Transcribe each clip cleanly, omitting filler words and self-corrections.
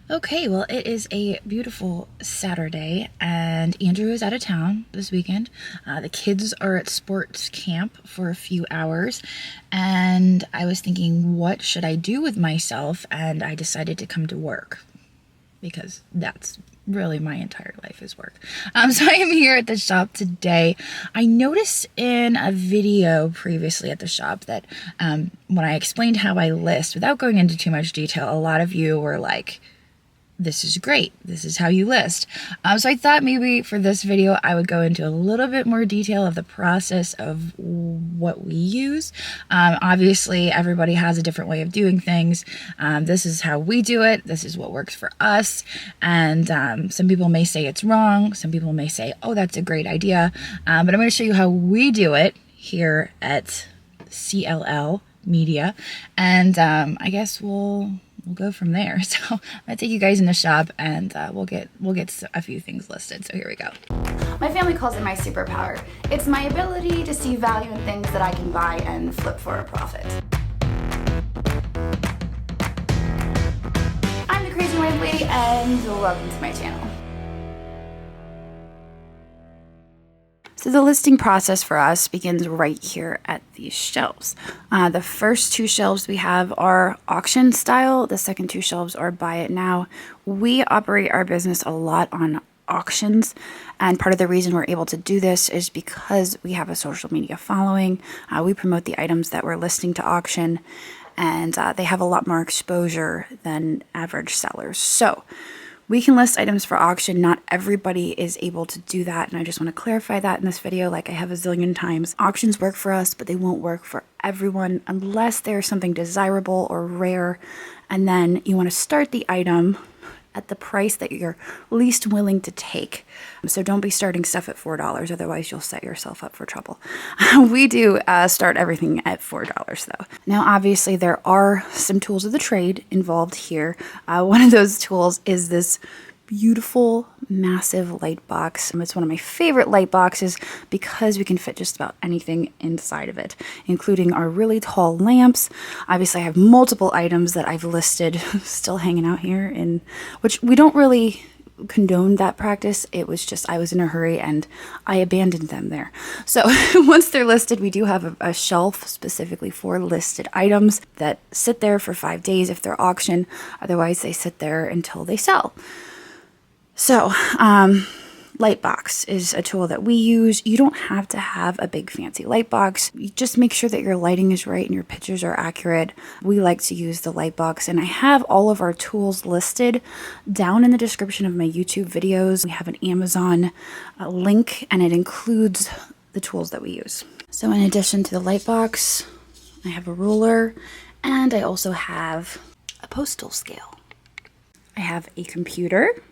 Okay, well, it is a beautiful Saturday, and Andrew is out of town this weekend. The kids are at sports camp for a few hours, and I was thinking, what should I do with myself? And I decided to come to work because that's really my entire life is work. So I am here at the shop today. I noticed in a video previously at the shop that when I explained how I list, without going into too much detail, a lot of you were like, this is great. This is how you list. So I thought maybe for this video, I would go into a little bit more detail of the process of what we use. Obviously, everybody has a different way of doing things. This is how we do it. This is what works for us. And some people may say it's wrong. Some people may say, oh, that's a great idea. But I'm going to show you how we do it here at CLL Media. And I guess we'll go from there. So I'm gonna take you guys in the shop and we'll get a few things listed. So here we go. My family calls it my superpower. It's my ability to see value in things that I can buy and flip for a profit. I'm the Crazy Wife Lady and welcome to my channel. So the listing process for us begins right here at these shelves. The first two shelves we have are auction style. The second two shelves are buy it now. We operate our business a lot on auctions, and part of the reason we're able to do this is because we have a social media following. We promote the items that we're listing to auction, and they have a lot more exposure than average sellers. So we can list items for auction. Not everybody is able to do that, and I just want to clarify that in this video like I have a zillion times. Auctions work for us, but they won't work for everyone unless there's something desirable or rare, and then you want to start the item at the price that you're least willing to take. So don't be starting stuff at $4, otherwise you'll set yourself up for trouble. We do start everything at $4 though. Now obviously there are some tools of the trade involved here. One of those tools is this beautiful massive light box. It's one of my favorite light boxes because we can fit just about anything inside of it, including our really tall lamps. Obviously I have multiple items that I've listed still hanging out here, in which we don't really condone that practice. It was just I was in a hurry and I abandoned them there. So once they're listed, we do have a shelf specifically for listed items that sit there for 5 days if they're auction. Otherwise they sit there until they sell. So, Lightbox is a tool that we use. You don't have to have a big fancy light box. You just make sure that your lighting is right and your pictures are accurate. We like to use the Lightbox, and I have all of our tools listed down in the description of my YouTube videos. We have an Amazon link, and it includes the tools that we use. So in addition to the Lightbox, I have a ruler, and I also have a postal scale. I have a computer,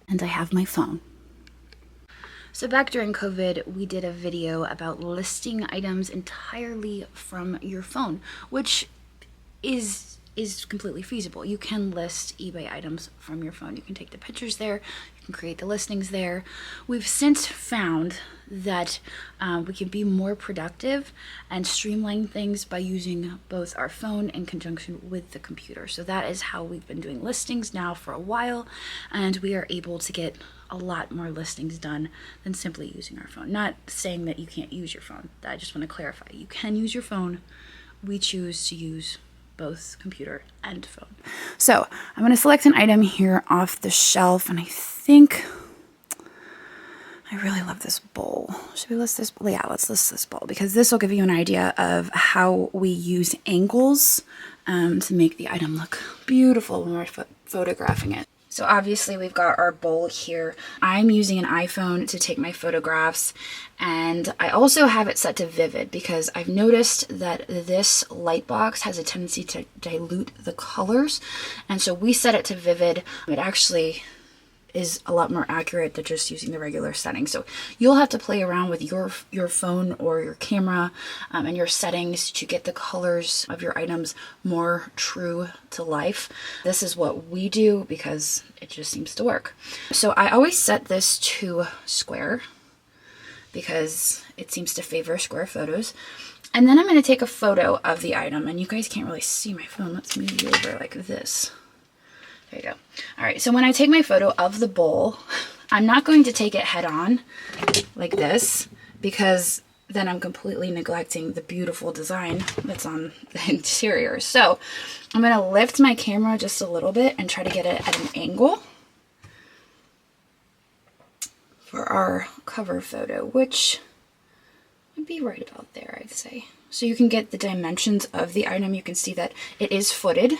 and I have my phone. So back during COVID, we did a video about listing items entirely from your phone, which is completely feasible. You can list eBay items from your phone. You can take the pictures there, you can create the listings there. We've since found that we can be more productive and streamline things by using both our phone in conjunction with the computer. So that is how we've been doing listings now for a while, and we are able to get a lot more listings done than simply using our phone. Not saying that you can't use your phone. I just want to clarify. You can use your phone. We choose to use both computer and phone. So I'm going to select an item here off the shelf, and I think I really love this bowl. Should we list this bowl? Yeah, let's list this bowl because this will give you an idea of how we use angles to make the item look beautiful when we're photographing it. So obviously we've got our bowl here. I'm using an iPhone to take my photographs, and I also have it set to vivid because I've noticed that this light box has a tendency to dilute the colors, and so we set it to vivid. It actually is a lot more accurate than just using the regular settings. So you'll have to play around with your phone or your camera and your settings to get the colors of your items more true to life. This is what we do because it just seems to work. So I always set this to square because it seems to favor square photos. And then I'm going to take a photo of the item, and you guys can't really see my phone. Let's move you over like this. There you go. All right, so when I take my photo of the bowl, I'm not going to take it head on like this, because then I'm completely neglecting the beautiful design that's on the interior. So I'm going to lift my camera just a little bit and try to get it at an angle for our cover photo, which would be right about there, I'd say. So you can get the dimensions of the item. You can see that it is footed,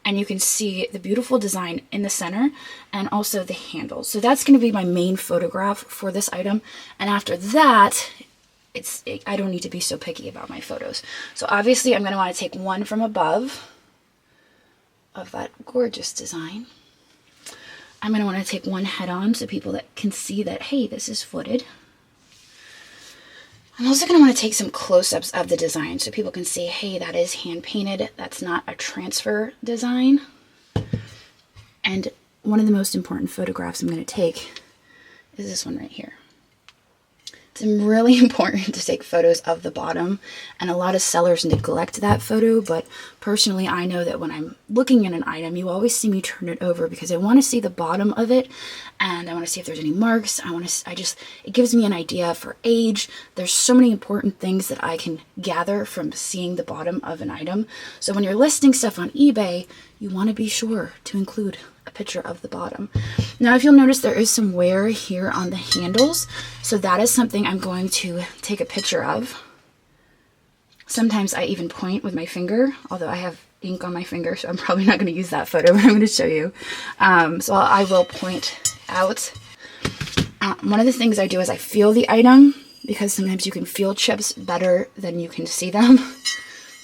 and you can see the beautiful design in the center and also the handles. So that's going to be my main photograph for this item. And after that, I don't need to be so picky about my photos. So obviously I'm going to want to take one from above of that gorgeous design. I'm going to want to take one head on so people that can see that, hey, this is footed. I'm also going to want to take some close-ups of the design so people can see, hey, that is hand painted. That's not a transfer design. And one of the most important photographs I'm going to take is this one right here. It's really important to take photos of the bottom, and a lot of sellers neglect that photo, but personally I know that when I'm looking at an item, you always see me turn it over because I want to see the bottom of it, and I want to see if there's any marks. It gives me an idea for age. There's so many important things that I can gather from seeing the bottom of an item. So when you're listing stuff on eBay, you want to be sure to include a picture of the bottom. Now, if you'll notice, there is some wear here on the handles, so that is something I'm going to take a picture of. Sometimes I even point with my finger, although I have ink on my finger, so I'm probably not going to use that photo, but I'm going to show you. So I will point out. One of the things I do is I feel the item, because sometimes you can feel chips better than you can see them,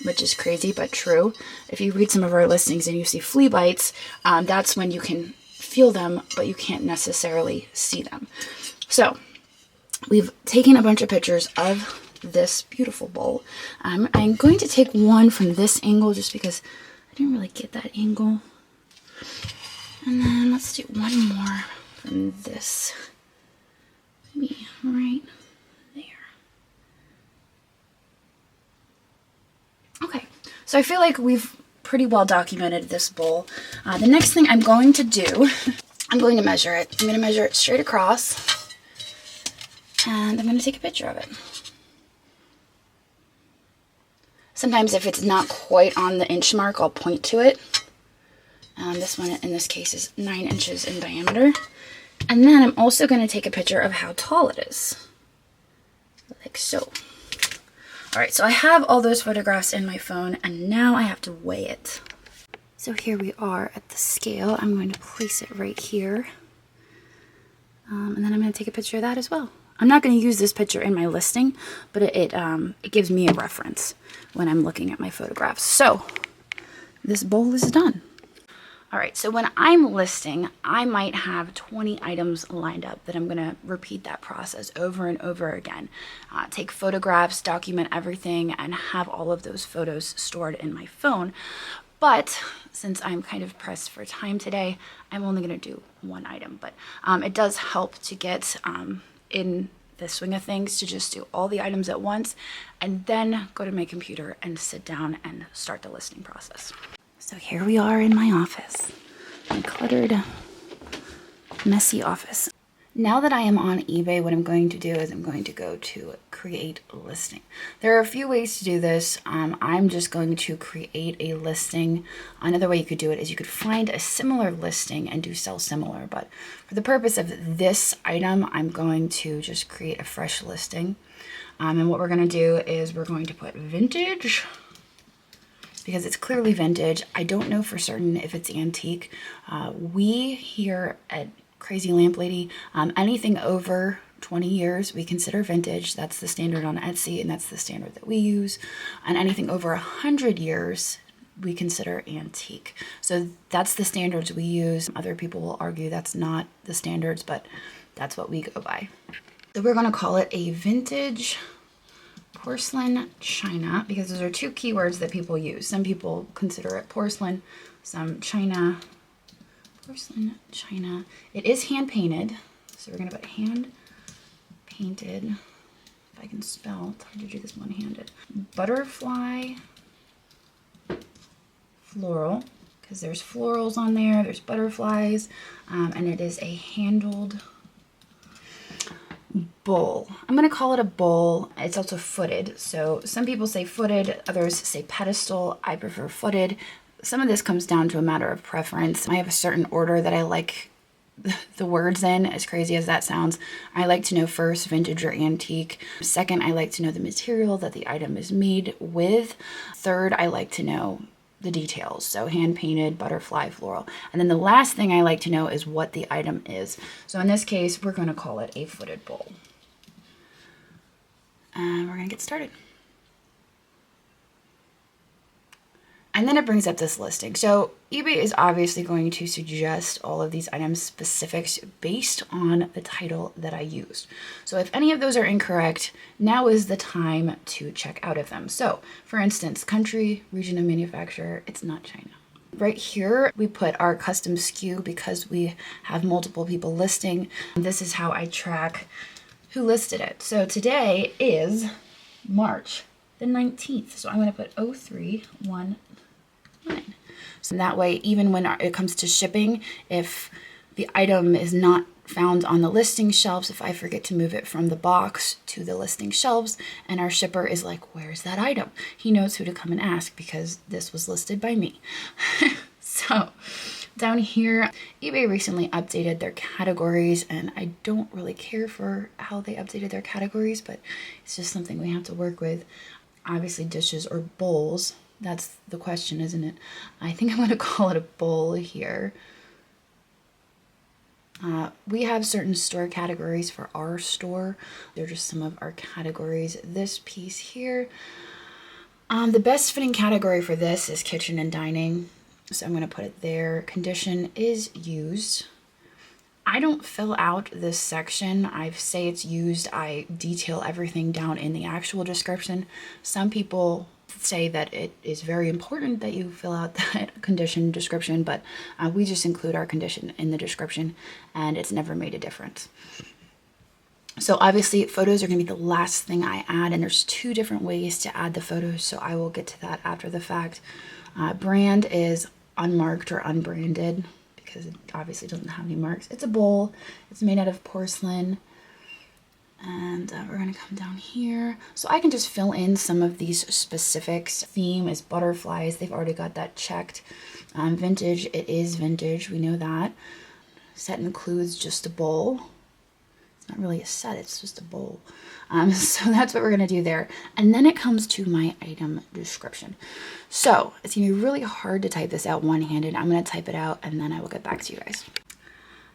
which is crazy but true. If you read some of our listings and you see flea bites, that's when you can feel them, but you can't necessarily see them. So we've taken a bunch of pictures of this beautiful bowl. I'm going to take one from this angle just because I didn't really get that angle. And then let's do one more from this. Maybe right there. Okay, so I feel like we've pretty well documented this bowl. The next thing I'm going to do, I'm going to measure it. I'm going to measure it straight across, and I'm going to take a picture of it. Sometimes if it's not quite on the inch mark, I'll point to it. This one in this case is 9 inches in diameter. And then I'm also going to take a picture of how tall it is, like so. All right, so I have all those photographs in my phone, and now I have to weigh it. So here we are at the scale. I'm going to place it right here. And then I'm going to take a picture of that as well. I'm not going to use this picture in my listing, but it gives me a reference when I'm looking at my photographs. So this bowl is done. All right, so when I'm listing, I might have 20 items lined up that I'm going to repeat that process over and over again. Take photographs, document everything, and have all of those photos stored in my phone. But since I'm kind of pressed for time today, I'm only going to do one item. But it does help to get in the swing of things to just do all the items at once and then go to my computer and sit down and start the listing process. So here we are in my office, my cluttered, messy office. Now that I am on eBay, what I'm going to do is I'm going to go to create a listing. There are a few ways to do this. I'm just going to create a listing. Another way you could do it is you could find a similar listing and do sell similar. But for the purpose of this item, I'm going to just create a fresh listing. And what we're going to do is we're going to put vintage, because it's clearly vintage. I don't know for certain if it's antique. We here at Crazy Lamp Lady, anything over 20 years we consider vintage. That's the standard on Etsy, and that's the standard that we use. And anything over 100 years we consider antique. So that's the standards we use. Other people will argue that's not the standards, but that's what we go by. So we're going to call it a vintage porcelain china, because those are two keywords that people use. Some people consider it porcelain, some china. Porcelain china. It is hand painted, so we're going to put hand painted. If I can spell, it's hard to do this one-handed. Butterfly floral, because there's florals on there, there's butterflies, and it is a handled bowl. I'm going to call it a bowl. It's also footed. So some people say footed, others say pedestal. I prefer footed. Some of this comes down to a matter of preference. I have a certain order that I like the words in, as crazy as that sounds. I like to know first vintage or antique. Second, I like to know the material that the item is made with. Third, I like to know the details, so hand painted, butterfly, floral. And then the last thing I like to know is what the item is. So in this case, we're going to call it a footed bowl. And we're going to get started. And then it brings up this listing. So eBay is obviously going to suggest all of these items specifics based on the title that I used. So if any of those are incorrect, now is the time to check out of them. So for instance, country, region of manufacturer, it's not China. Right here, we put our custom SKU because we have multiple people listing. This is how I track who listed it. So today is March the 19th. So I'm going to put 0319. So that way, even when it comes to shipping, if the item is not found on the listing shelves, if I forget to move it from the box to the listing shelves and our shipper is like, where's that item? He knows who to come and ask because this was listed by me. So down here, eBay recently updated their categories, and I don't really care for how they updated their categories, but it's just something we have to work with. Obviously, dishes or bowls. That's the question, isn't it? I think I'm going to call it a bowl here. We have certain store categories for our store. They're just some of our categories. This piece here, the best fitting category for this is kitchen and dining. So I'm going to put it there. Condition is used. I don't fill out this section. I say it's used. I detail everything down in the actual description. Some people say that it is very important that you fill out that condition description, but we just include our condition in the description, and it's never made a difference. So obviously photos are going to be the last thing I add, and there's two different ways to add the photos, so I will get to that after the fact. Brand is unmarked or unbranded because it obviously doesn't have any marks. It's a bowl. It's made out of porcelain. And we're going to come down here. So I can just fill in some of these specifics. Theme is butterflies. They've already got that checked. Vintage, it is vintage. We know that. Set includes just a bowl. It's not really a set, it's just a bowl. So that's what we're going to do there. And then it comes to my item description. So it's going to be really hard to type this out one-handed. I'm going to type it out and then I will get back to you guys.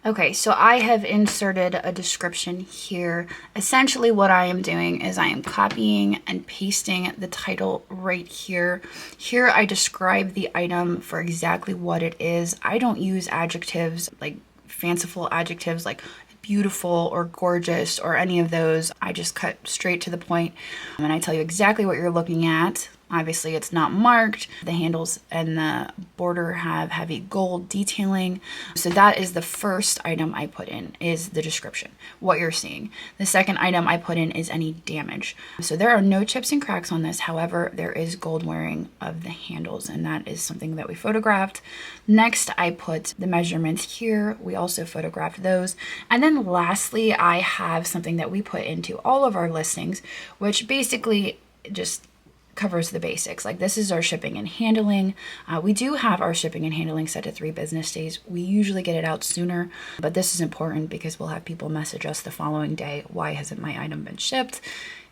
Okay, so I have inserted a description here. Essentially what I am doing is I am copying and pasting the title right here. Here I describe the item for exactly what it is. I don't use adjectives, like fanciful adjectives like beautiful or gorgeous or any of those. I just cut straight to the point and I tell you exactly what you're looking at. Obviously it's not marked. The handles and the border have heavy gold detailing. So that is the first item I put in, is the description, what you're seeing. The second item I put in is any damage. So there are no chips and cracks on this. However, there is gold wearing of the handles, and that is something that we photographed. Next, I put the measurements here. We also photographed those. And then lastly, I have something that we put into all of our listings, which basically just covers the basics. Like, this is our shipping and handling. We do have our shipping and handling set to 3 business days. We usually get it out sooner, but this is important because we'll have people message us the following day, why hasn't my item been shipped?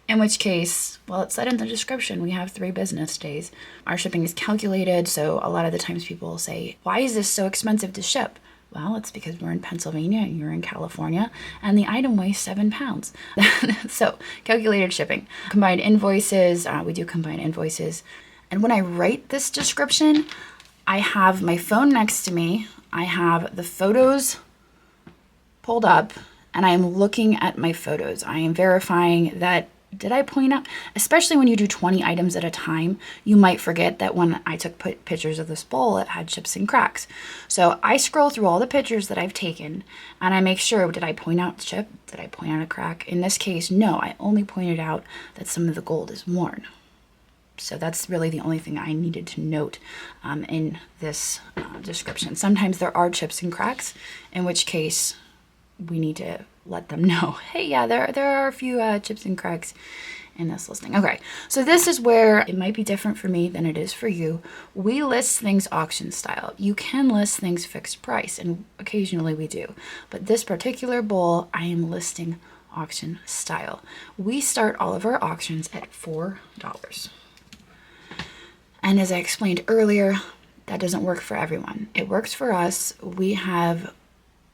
In which case, well, it's said in the description, we have 3 business days. Our shipping is calculated, so a lot of the times people will say, why is this so expensive to ship? Well, it's because we're in Pennsylvania and you're in California, and the item weighs 7 pounds. So, calculated shipping. Combined invoices, we do combine invoices. And when I write this description, I have my phone next to me, I have the photos pulled up, and I am looking at my photos. I am verifying that, did I point out, especially when you do 20 items at a time, you might forget that when I took pictures of this bowl, it had chips and cracks. So I scroll through all the pictures that I've taken and I make sure, did I point out chip? Did I point out a crack? In this case, no, I only pointed out that some of the gold is worn. So that's really the only thing I needed to note in this description. Sometimes there are chips and cracks, in which case we need to let them know, hey, yeah, there are a few chips and cracks in this listing. Okay, so this is where it might be different for me than it is for you. We list things auction style. You can list things fixed price, and occasionally we do. But this particular bowl, I am listing auction style. We start all of our auctions at $4. And as I explained earlier, that doesn't work for everyone. It works for us. We have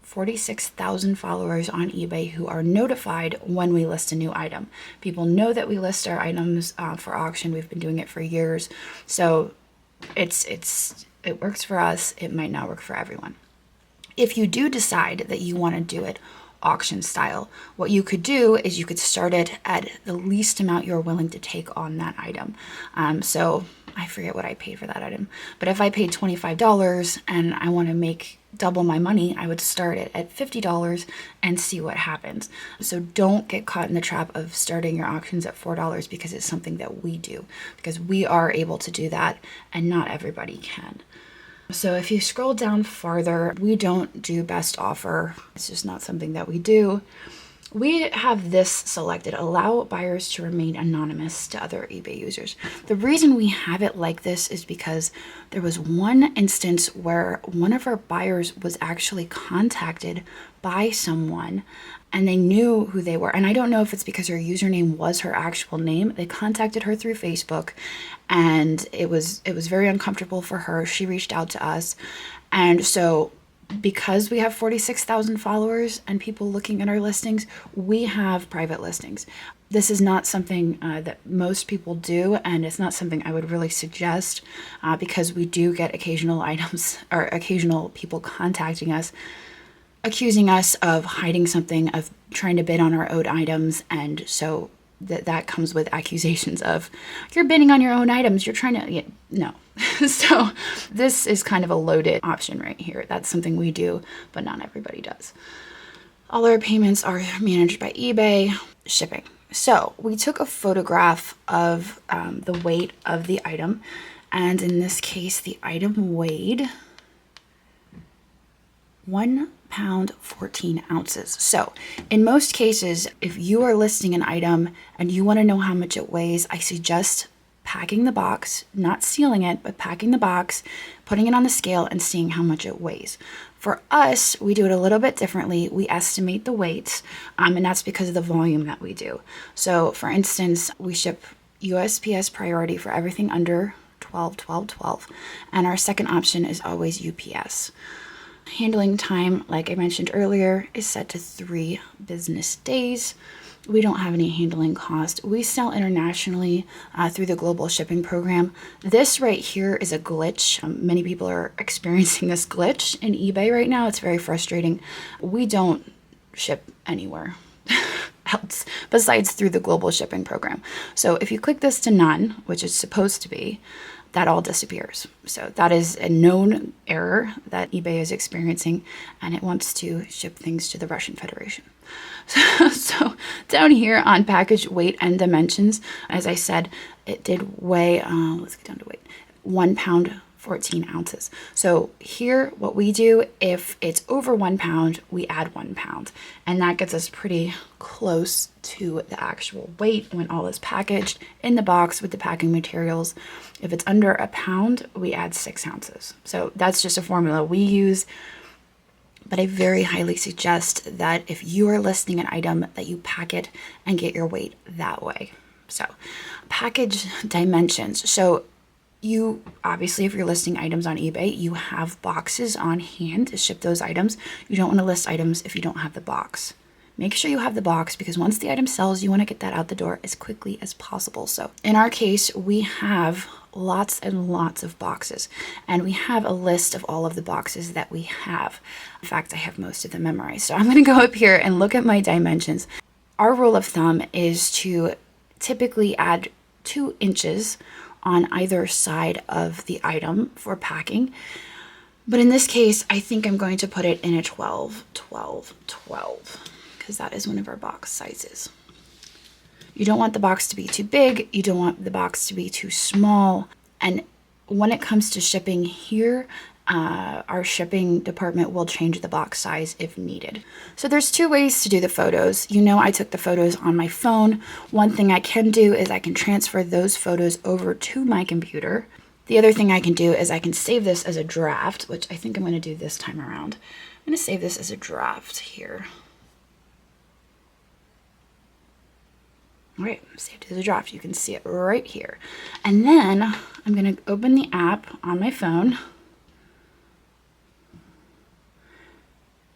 46,000 followers on eBay who are notified when we list a new item. People know that we list our items for auction. We've been doing it for years. So it works for us. It might not work for everyone. If you do decide that you want to do it auction style, what you could do is you could start it at the least amount you're willing to take on that item. So I forget what I paid for that item, but if I paid $25 and I want to make double my money, I would start it at $50 and see what happens. So don't get caught in the trap of starting your auctions at $4 because it's something that we do, because we are able to do that and not everybody can. So if you scroll down farther, we don't do best offer. It's just not something that we do. We have this selected, allow buyers to remain anonymous to other eBay users. The reason we have it like this is because there was one instance where one of our buyers was actually contacted by someone and they knew who they were. And I don't know if it's because her username was her actual name. They contacted her through Facebook and it was very uncomfortable for her. She reached out to us. And so because we have 46,000 followers and people looking at our listings, we have private listings. This is not something that most people do, and it's not something I would really suggest because we do get occasional items or occasional people contacting us, accusing us of hiding something, of trying to bid on our own items, and so that comes with accusations of you're bidding on your own items, you're trying to, no. So this is kind of a loaded option right here. That's something we do, but not everybody does. All our payments are managed by eBay. Shipping. So we took a photograph of the weight of the item, and in this case, the item weighed 1 pound 14 ounces. So in most cases, if you are listing an item and you want to know how much it weighs, I suggest packing the box, not sealing it, but packing the box, putting it on the scale and seeing how much it weighs. For us, we do it a little bit differently. We estimate the weights, and that's because of the volume that we do. So for instance, we ship USPS priority for everything under 12, 12, 12, and our second option is always UPS. Handling time, like I mentioned earlier, is set to 3 business days. We don't have any handling cost. We sell internationally through the global shipping program. This right here is a glitch. Many people are experiencing this glitch in eBay right now. It's very frustrating. We don't ship anywhere else besides through the global shipping program. So if you click this to none, which it's supposed to be, that all disappears. So that is a known error that eBay is experiencing, and it wants to ship things to the Russian Federation. So down here on package weight and dimensions, as I said, it did weigh, let's get down to weight, 1 pound 14 ounces. So here, what we do, if it's over 1 pound, we add 1 pound, and that gets us pretty close to the actual weight when all is packaged in the box with the packing materials. If it's under a pound, we add 6 ounces. So that's just a formula we use, but I very highly suggest that if you are listing an item, that you pack it and get your weight that way. So package dimensions. So you obviously, if you're listing items on eBay, you have boxes on hand to ship those items. You don't want to list items if you don't have the box. Make sure you have the box, because once the item sells, you want to get that out the door as quickly as possible. So in our case, we have lots and lots of boxes, and we have a list of all of the boxes that we have. In fact, I have most of them memorized. So I'm going to go up here and look at my dimensions. Our rule of thumb is to typically add 2 inches on either side of the item for packing. But in this case, I think I'm going to put it in a 12, 12, 12, because that is one of our box sizes. You don't want the box to be too big. You don't want the box to be too small. And when it comes to shipping here, our shipping department will change the box size if needed. So there's two ways to do the photos. You know, I took the photos on my phone. One thing I can do is I can transfer those photos over to my computer. The other thing I can do is I can save this as a draft, which I think I'm going to do this time around. I'm going to save this as a draft here. All right, saved as a draft. You can see it right here. And then I'm going to open the app on my phone.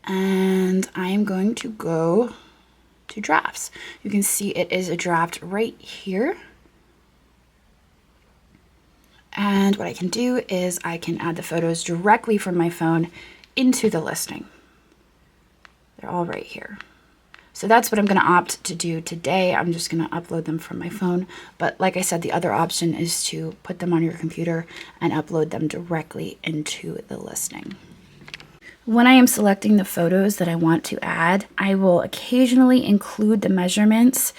And I am going to go to drafts. You can see it is a draft right here. And what I can do is I can add the photos directly from my phone into the listing. They're all right here. So that's what I'm going to opt to do today. I'm just going to upload them from my phone. But like I said, the other option is to put them on your computer and upload them directly into the listing. When I am selecting the photos that I want to add, I will occasionally include the measurements.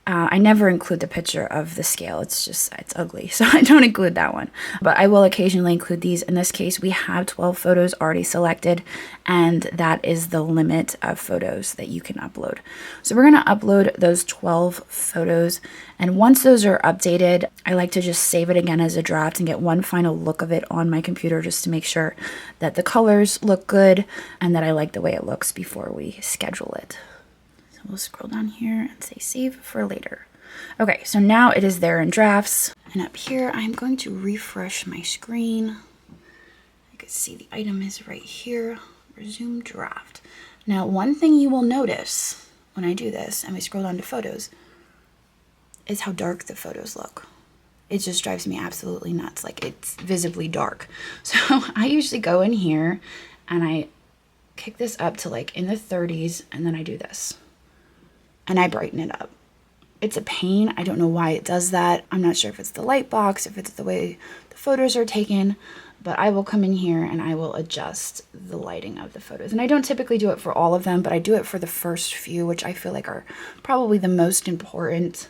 I never include the picture of the scale. It's ugly, so I don't include that one. But I will occasionally include these. In this case, we have 12 photos already selected, and that is the limit of photos that you can upload. So we're going to upload those 12 photos, and once those are updated, I like to just save it again as a draft and get one final look of it on my computer just to make sure that the colors look good and that I like the way it looks before we schedule it. We'll scroll down here and say save for later. Okay, so now it is there in drafts. And up here, I'm going to refresh my screen. You can see the item is right here, resume draft. Now, one thing you will notice when I do this and we scroll down to photos is how dark the photos look. It just drives me absolutely nuts. Like, it's visibly dark. So I usually go in here and I kick this up to like in the 30s, and then I do this. And I brighten it up. It's a pain. I don't know why it does that. I'm not sure if it's the light box, if it's the way the photos are taken, but I will come in here and I will adjust the lighting of the photos. And I don't typically do it for all of them, but I do it for the first few, which I feel like are probably the most important.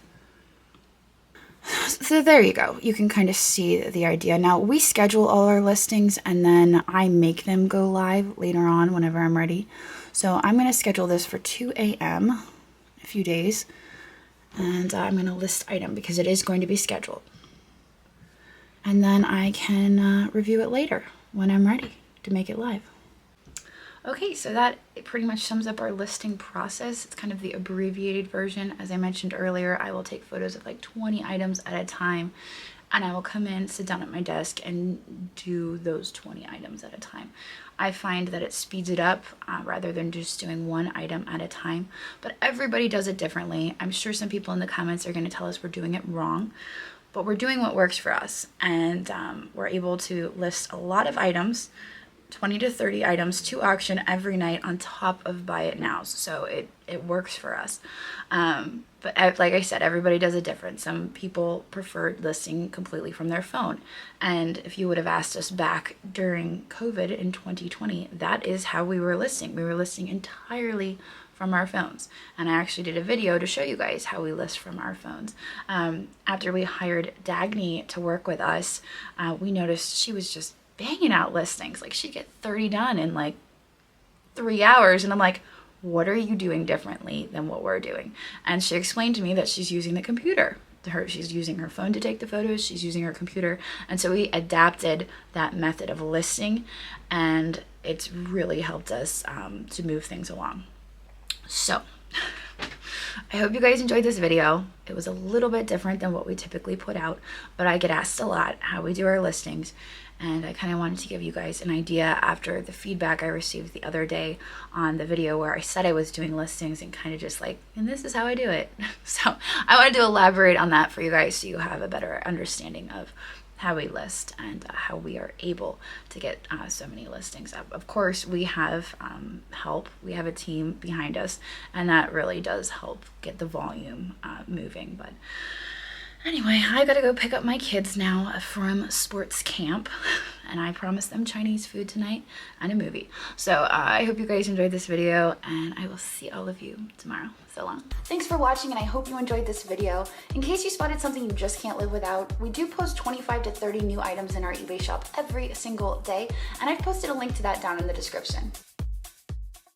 So there you go. You can kind of see the idea. Now, we schedule all our listings and then I make them go live later on whenever I'm ready. So I'm going to schedule this for 2 a.m. a few days, and I'm going to list item because it is going to be scheduled, and then I can review it later when I'm ready to make it live. Okay, so that pretty much sums up our listing process. It's kind of the abbreviated version. As I mentioned earlier, I will take photos of like 20 items at a time, and I will come in, sit down at my desk, and do those 20 items at a time. I find that it speeds it up rather than just doing one item at a time, but everybody does it differently. I'm sure some people in the comments are going to tell us we're doing it wrong, but we're doing what works for us, and we're able to list a lot of items, 20 to 30 items to auction every night on top of buy it nows. So it works for us. But like I said, everybody does it different. Some people prefer listing completely from their phone. And if you would have asked us back during COVID in 2020, that is how we were listing. We were listing entirely from our phones. And I actually did a video to show you guys how we list from our phones. After we hired Dagny to work with us, we noticed she was just banging out listings. Like, she'd get 30 done in like 3 hours. And I'm like, what are you doing differently than what we're doing? And she explained to me that she's using the computer. She's using her phone to take the photos. She's using her computer. And so we adapted that method of listing, and it's really helped us to move things along. So I hope you guys enjoyed this video. It was a little bit different than what we typically put out, but I get asked a lot how we do our listings. And I kind of wanted to give you guys an idea after the feedback I received the other day on the video where I said I was doing listings and kind of just like, and this is how I do it. So I wanted to elaborate on that for you guys so you have a better understanding of how we list and how we are able to get so many listings up. Of course, we have help. We have a team behind us, and that really does help get the volume moving. But Anyway, I gotta go pick up my kids now from sports camp, and I promised them Chinese food tonight and a movie. So I hope you guys enjoyed this video, and I will see all of you tomorrow. So long. Thanks for watching, and I hope you enjoyed this video. In case you spotted something you just can't live without, we do post 25 to 30 new items in our eBay shop every single day, and I've posted a link to that down in the description.